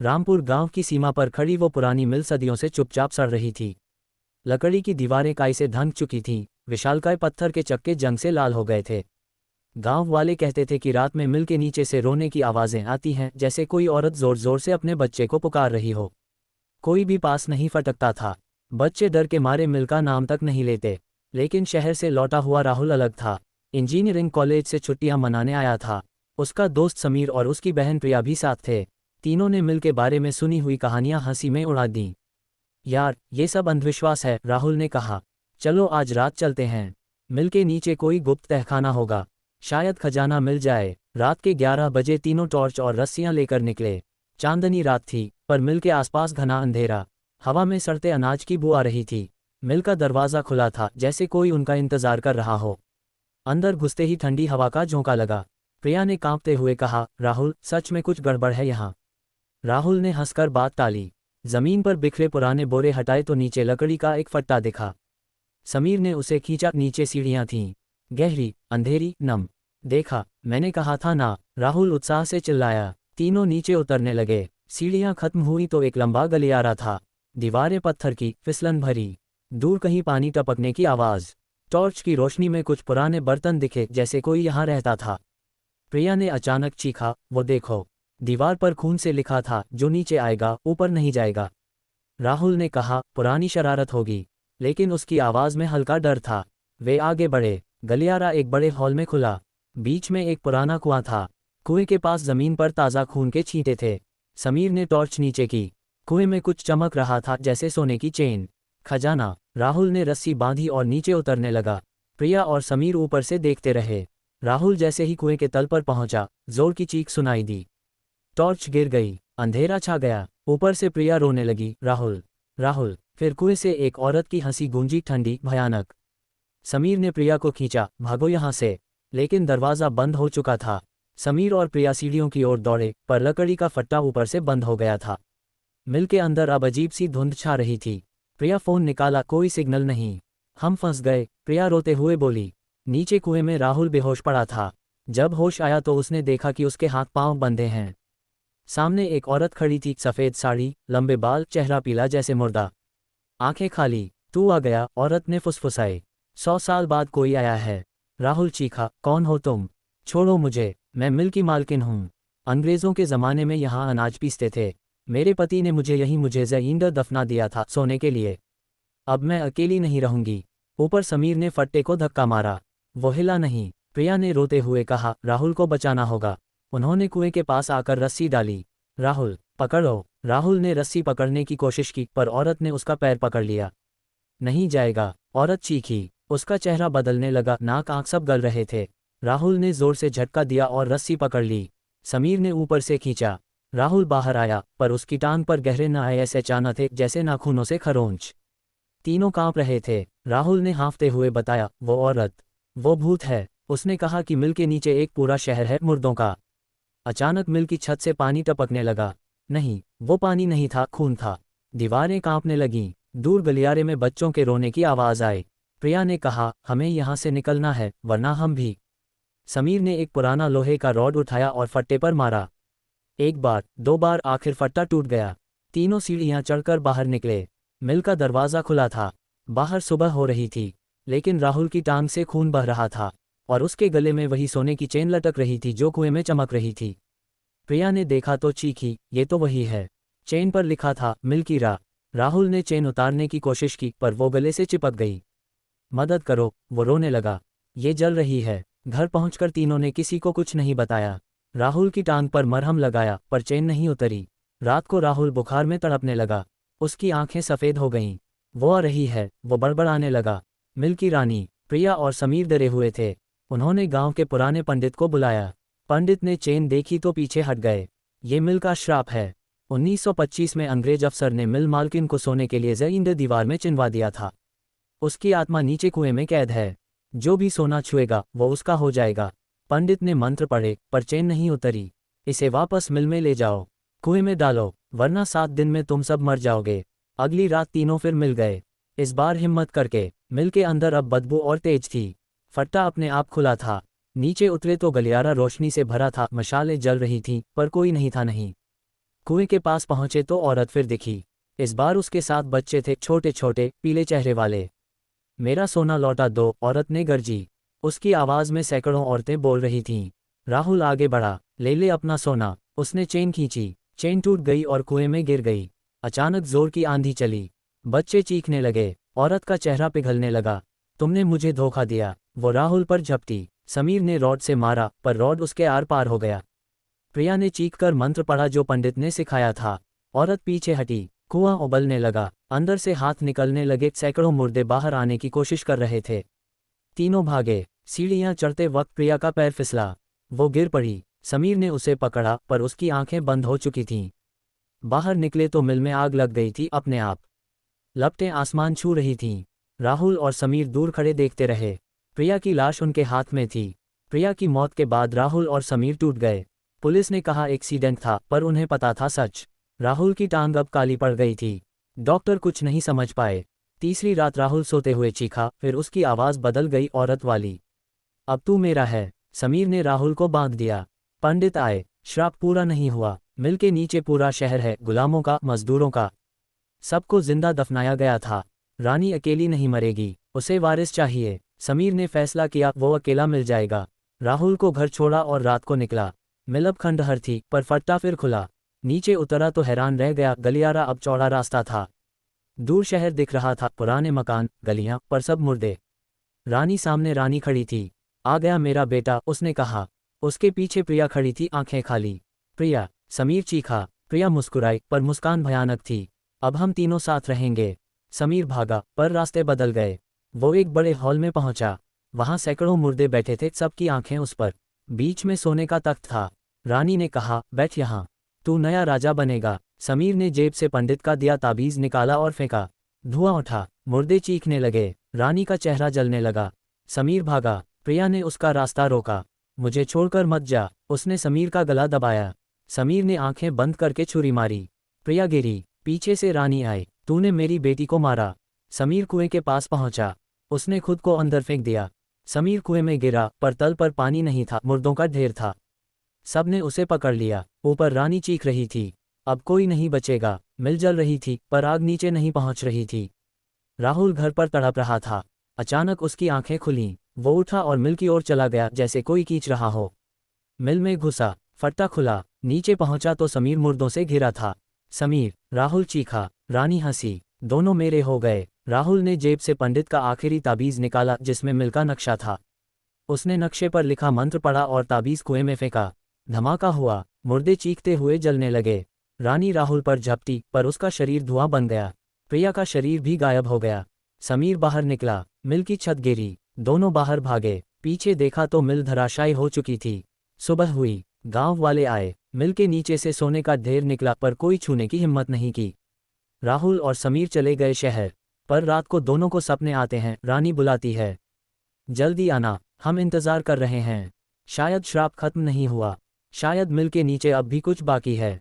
रामपुर गांव की सीमा पर खड़ी वो पुरानी मिल सदियों से चुपचाप सड़ रही थी। लकड़ी की दीवारें काई से ढंक चुकी थीं, विशालकाय पत्थर के चक्के जंग से लाल हो गए थे। गांव वाले कहते थे कि रात में मिल के नीचे से रोने की आवाज़ें आती हैं, जैसे कोई औरत जोर जोर से अपने बच्चे को पुकार रही हो। कोई भी पास नहीं फटकता था। बच्चे डर के मारे मिल का नाम तक नहीं लेते। लेकिन शहर से लौटा हुआ राहुल अलग था। इंजीनियरिंग कॉलेज से छुट्टियां मनाने आया था। उसका दोस्त समीर और उसकी बहन प्रिया भी साथ थे। तीनों ने मिल के बारे में सुनी हुई कहानियां हंसी में उड़ा दी। यार, ये सब अंधविश्वास है, राहुल ने कहा। चलो आज रात चलते हैं। मिल के नीचे कोई गुप्त तहखाना होगा, शायद खजाना मिल जाए। रात के 11 बजे तीनों टॉर्च और रस्सियां लेकर निकले। चांदनी रात थी, पर मिल के आसपास घना अंधेरा। हवा में सड़ते अनाज की बू आ रही थी। मिल का दरवाज़ा खुला था, जैसे कोई उनका इंतजार कर रहा हो। अंदर घुसते ही ठंडी हवा का झोंका लगा। प्रिया ने कांपते हुए कहा, राहुल, सच में कुछ गड़बड़ है यहाँ। राहुल ने हंसकर बात टाली। जमीन पर बिखरे पुराने बोरे हटाए तो नीचे लकड़ी का एक फट्टा दिखा। समीर ने उसे खींचा। नीचे सीढ़ियां थीं, गहरी, अंधेरी, नम। देखा, मैंने कहा था ना, राहुल उत्साह से चिल्लाया। तीनों नीचे उतरने लगे। सीढ़ियां खत्म हुई तो एक लंबा गलियारा था। दीवारें पत्थर की, फिसलन भरी। दूर कहीं पानी टपकने की आवाज़। टॉर्च की रोशनी में कुछ पुराने बर्तन दिखे, जैसे कोई यहाँ रहता था। प्रिया ने अचानक चीखा, वो देखो। दीवार पर खून से लिखा था, जो नीचे आएगा ऊपर नहीं जाएगा। राहुल ने कहा, पुरानी शरारत होगी। लेकिन उसकी आवाज़ में हल्का डर था। वे आगे बढ़े। गलियारा एक बड़े हॉल में खुला। बीच में एक पुराना कुआं था। कुएं के पास जमीन पर ताज़ा खून के छींटे थे। समीर ने टॉर्च नीचे की। कुएं में कुछ चमक रहा था, जैसे सोने की चेन। खजाना। राहुल ने रस्सी बांधी और नीचे उतरने लगा। प्रिया और समीर ऊपर से देखते रहे। राहुल जैसे ही कुएं के तल पर पहुंचा, जोर की चीख सुनाई दी। टॉर्च गिर गई। अंधेरा छा गया। ऊपर से प्रिया रोने लगी, राहुल, राहुल। फिर कुएं से एक औरत की हंसी गूंजी, ठंडी, भयानक। समीर ने प्रिया को खींचा, भागो यहाँ से। लेकिन दरवाज़ा बंद हो चुका था। समीर और प्रिया सीढ़ियों की ओर दौड़े, पर लकड़ी का फट्टा ऊपर से बंद हो गया था। मिल के अंदर अब अजीब सी धुंध छा रही थी। प्रिया फ़ोन निकाला, कोई सिग्नल नहीं। हम फंस गए, प्रिया रोते हुए बोली। नीचे कुएं में राहुल बेहोश पड़ा था। जब होश आया तो उसने देखा कि उसके हाथ पांव बंधे हैं। सामने एक औरत खड़ी थी, सफ़ेद साड़ी, लंबे बाल, चेहरा पीला जैसे मुर्दा, आंखें खाली। तू आ गया, औरत ने फुसफुसाए। 100 साल बाद कोई आया है। राहुल चीखा, कौन हो तुम? छोड़ो मुझे, मैं मिल की मालकिन हूँ। अंग्रेज़ों के ज़माने में यहाँ अनाज पीसते थे। मेरे पति ने मुझे ज़मींदार दफना दिया था सोने के लिए। अब मैं अकेली नहीं रहूंगी। ऊपर समीर ने फट्टे को धक्का मारा। वो हिला नहीं। प्रिया ने रोते हुए कहा, राहुल को बचाना होगा। उन्होंने कुएं के पास आकर रस्सी डाली। राहुल, पकड़ो। राहुल ने रस्सी पकड़ने की कोशिश की, पर औरत ने उसका पैर पकड़ लिया। नहीं जाएगा, औरत चीखी। उसका चेहरा बदलने लगा, नाक आंख सब गल रहे थे। राहुल ने जोर से झटका दिया और रस्सी पकड़ ली। समीर ने ऊपर से खींचा। राहुल बाहर आया, पर उसकी टांग पर गहरे नाए ऐसे चाना थे, जैसे नाखूनों से खरोंच। तीनों कांप रहे थे। राहुल ने हाँफते हुए बताया, वो औरत, वो भूत है। उसने कहा कि मिल के नीचे एक पूरा शहर है मुर्दों का। अचानक मिल की छत से पानी टपकने लगा। नहीं, वो पानी नहीं था, खून था। दीवारें कांपने लगीं। दूर गलियारे में बच्चों के रोने की आवाज़ आई। प्रिया ने कहा, हमें यहाँ से निकलना है, वरना हम भी। समीर ने एक पुराना लोहे का रॉड उठाया और फट्टे पर मारा। एक बार, 2 बार, आखिर फट्टा टूट गया। तीनों सीढ़ियां चढ़कर बाहर निकले। मिल का दरवाज़ा खुला था। बाहर सुबह हो रही थी, लेकिन राहुल की टांग से खून बह रहा था, और उसके गले में वही सोने की चेन लटक रही थी जो कुएं में चमक रही थी। प्रिया ने देखा तो चीखी, ये तो वही है। चेन पर लिखा था, मिल की राह। राहुल ने चेन उतारने की कोशिश की, पर वो गले से चिपक गई। मदद करो, वो रोने लगा। ये जल रही है। घर पहुंचकर तीनों ने किसी को कुछ नहीं बताया। राहुल की टांग पर मरहम लगाया, पर चेन नहीं उतरी। रात को राहुल बुखार में तड़पने लगा। उसकी आंखें सफ़ेद हो गईं। वो आ रही है, वो बड़बड़ाने लगा। मिल की रानी। प्रिया और समीर डरे हुए थे। उन्होंने गांव के पुराने पंडित को बुलाया। पंडित ने चेन देखी तो पीछे हट गए। ये मिल का श्राप है। 1925 में अंग्रेज अफसर ने मिल मालकिन को सोने के लिए ज़मींदार दीवार में चिनवा दिया था। उसकी आत्मा नीचे कुएं में कैद है। जो भी सोना छुएगा वो उसका हो जाएगा। पंडित ने मंत्र पढ़े, पर चेन नहीं उतरी। इसे वापस मिल में ले जाओ, कुएं में डालो, वरना 7 दिन में तुम सब मर जाओगे। अगली रात तीनों फिर मिल गए। इस बार हिम्मत करके। मिल के अंदर अब बदबू और तेज थी। फट्टा अपने आप खुला था। नीचे उतरे तो गलियारा रोशनी से भरा था, मशालें जल रही थीं, पर कोई नहीं था। नहीं कुएं के पास पहुंचे तो औरत फिर दिखी। इस बार उसके साथ बच्चे थे, छोटे छोटे पीले चेहरे वाले। मेरा सोना लौटा दो, औरत ने गर्जी। उसकी आवाज़ में सैकड़ों औरतें बोल रही थीं। राहुल आगे बढ़ा। ले ले अपना सोना। उसने चेन खींची। चेन टूट गई और कुएं में गिर गई। अचानक जोर की आंधी चली। बच्चे चीखने लगे। औरत का चेहरा पिघलने लगा। तुमने मुझे धोखा दिया। वो राहुल पर झपटी। समीर ने रॉड से मारा, पर रॉड उसके आर पार हो गया। प्रिया ने चीखकर मंत्र पढ़ा जो पंडित ने सिखाया था। औरत पीछे हटी। कुआं उबलने लगा। अंदर से हाथ निकलने लगे। सैकड़ों मुर्दे बाहर आने की कोशिश कर रहे थे। तीनों भागे। सीढ़ियां चढ़ते वक्त प्रिया का पैर फिसला। वो गिर पड़ी। समीर ने उसे पकड़ा, पर उसकी आंखें बंद हो चुकी थीं। बाहर निकले तो मिल में आग लग गई थी अपने आप। लपटें आसमान छू रही थीं। राहुल और समीर दूर खड़े देखते रहे। प्रिया की लाश उनके हाथ में थी। प्रिया की मौत के बाद राहुल और समीर टूट गए। पुलिस ने कहा एक्सीडेंट था, पर उन्हें पता था सच। राहुल की टांग अब काली पड़ गई थी। डॉक्टर कुछ नहीं समझ पाए। तीसरी रात राहुल सोते हुए चीखा, फिर उसकी आवाज़ बदल गई, औरत वाली। अब तू मेरा है। समीर ने राहुल को बांध दिया। पंडित आए। श्राप पूरा नहीं हुआ। मिल के नीचे पूरा शहर है, गुलामों का, मजदूरों का। सबको जिंदा दफनाया गया था। रानी अकेली नहीं मरेगी, उसे वारिस चाहिए। समीर ने फैसला किया, वो अकेला मिल जाएगा। राहुल को घर छोड़ा और रात को निकला। मिल अब खंडहर थी, पर फट्टा फिर खुला। नीचे उतरा तो हैरान रह गया। गलियारा अब चौड़ा रास्ता था। दूर शहर दिख रहा था, पुराने मकान, गलियां, पर सब मुर्दे। रानी सामने रानी खड़ी थी। आ गया मेरा बेटा, उसने कहा। उसके पीछे प्रिया खड़ी थी, आंखें खाली। प्रिया, समीर चीखा। प्रिया मुस्कुराई, पर मुस्कान भयानक थी। अब हम तीनों साथ रहेंगे। समीर भागा, पर रास्ते बदल गए। वो एक बड़े हॉल में पहुंचा। वहां सैकड़ों मुर्दे बैठे थे, सबकी आंखें उस पर। बीच में सोने का तख्त था। रानी ने कहा, बैठ यहां। तू नया राजा बनेगा। समीर ने जेब से पंडित का दिया ताबीज निकाला और फेंका। धुआं उठा। मुर्दे चीखने लगे। रानी का चेहरा जलने लगा। समीर भागा। प्रिया ने उसका रास्ता रोका। मुझे छोड़कर मत जा, उसने समीर का गला दबाया। समीर ने आंखें बंद करके छुरी मारी। प्रिया गिरी। पीछे से रानी आई। तूने मेरी बेटी को मारा। समीर कुएं के पास पहुंचा। उसने खुद को अंदर फेंक दिया। समीर कुएं में गिरा, पर तल पर पानी नहीं था, मुर्दों का ढेर था। सबने उसे पकड़ लिया। ऊपर रानी चीख रही थी, अब कोई नहीं बचेगा। मिल जल रही थी, पर आग नीचे नहीं पहुंच रही थी। राहुल घर पर तड़प रहा था। अचानक उसकी आंखें खुलीं। वो उठा और मिल की ओर चला गया, जैसे कोई खींच रहा हो। मिल में घुसा। फट्टा खुला। नीचे पहुंचा तो समीर मुर्दों से घिरा था। समीर, राहुल चीखा। रानी हंसी। दोनों मेरे हो गए। राहुल ने जेब से पंडित का आखिरी ताबीज निकाला, जिसमें मिल का नक्शा था। उसने नक्शे पर लिखा मंत्र पढ़ा और ताबीज कुएं में फेंका। धमाका हुआ। मुर्दे चीखते हुए जलने लगे। रानी राहुल पर झपटी, पर उसका शरीर धुआं बन गया। प्रिया का शरीर भी गायब हो गया। समीर बाहर निकला। मिल की छत गिरी। दोनों बाहर भागे। पीछे देखा तो मिल धराशायी हो चुकी थी। सुबह हुई। गांव वाले आए। मिल के नीचे से सोने का ढेर निकला, पर कोई छूने की हिम्मत नहीं की। राहुल और समीर चले गए शहर। पर रात को दोनों को सपने आते हैं। रानी बुलाती है, जल्दी आना, हम इंतजार कर रहे हैं। शायद श्राप खत्म नहीं हुआ। शायद मिल के नीचे अब भी कुछ बाकी है।